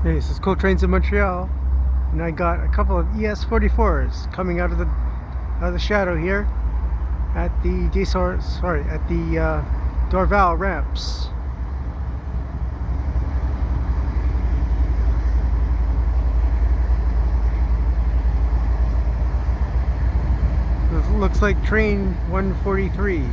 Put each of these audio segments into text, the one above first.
Hey, this is Cool Trains in Montreal, and I got a couple of ES44s coming out of the shadow here at the Dorval ramps. It looks like train 143.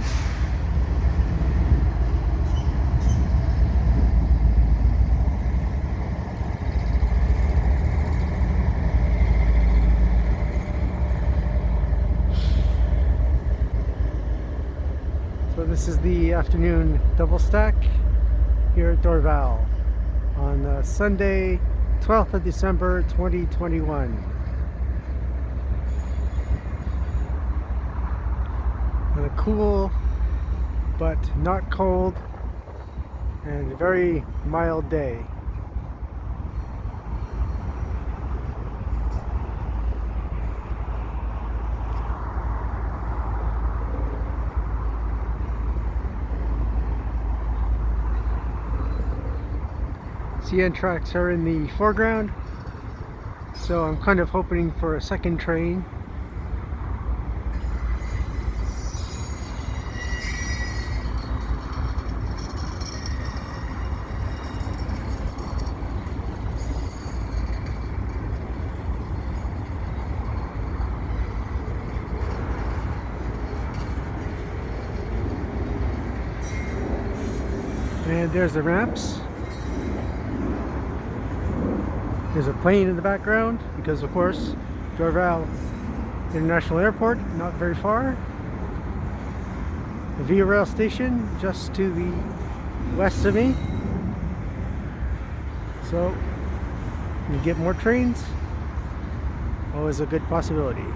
So this is the afternoon double stack here at Dorval on Sunday, 12th of December 2021. On a cool but not cold and very mild day. CN tracks are in the foreground, so I'm kind of hoping for a second train. And there's the ramps. There's a plane in the background because, of course, Dorval International Airport, not very far. The Via Rail station just to the west of me. So, you get more trains. Always a good possibility.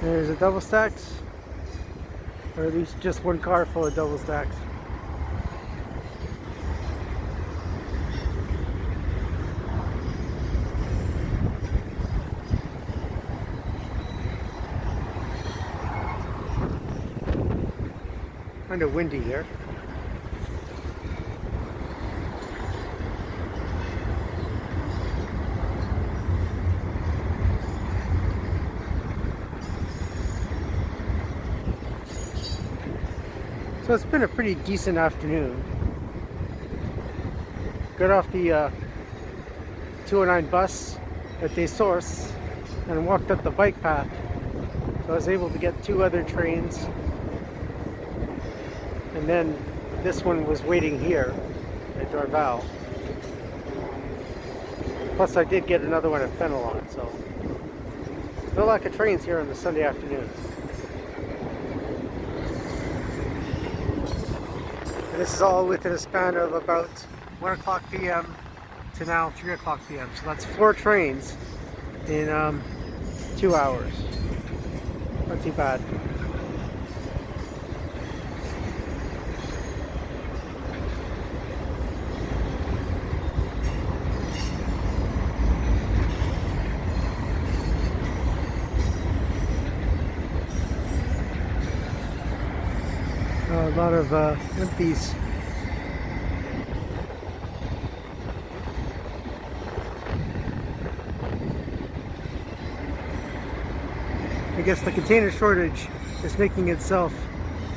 There's a double stacks, or at least just one car full of double stacks. Kind of windy here. So it's been a pretty decent afternoon. Got off the 209 bus at Des Sources and walked up the bike path. So I was able to get two other trains. And then this one was waiting here at Dorval. Plus I did get another one at Fenelon, so no lack of trains here on the Sunday afternoon. This is all within a span of about 1 o'clock p.m. to now 3 o'clock p.m. So that's 4 trains in 2 hours. Not too bad. A lot of empties. I guess the container shortage is making itself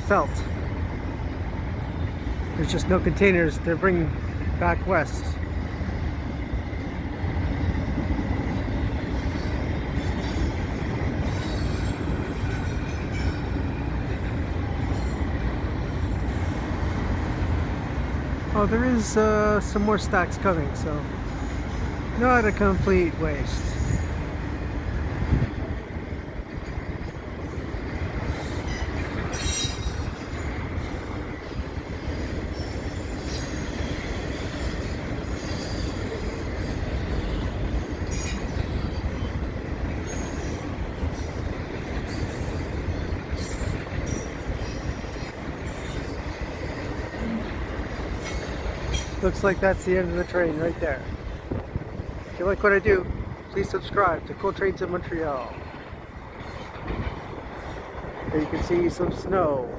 felt. There's just no containers to bring back west. Oh, there is some more stacks coming, so not a complete waste. Looks like that's the end of the train right there. If you like what I do, please subscribe to Cool Trains in Montreal. There you can see some snow.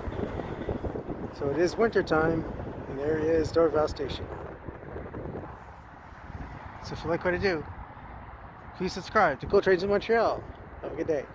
So it is winter time, and there is Dorval Station. So if you like what I do, please subscribe to Cool Trains in Montreal. Have a good day.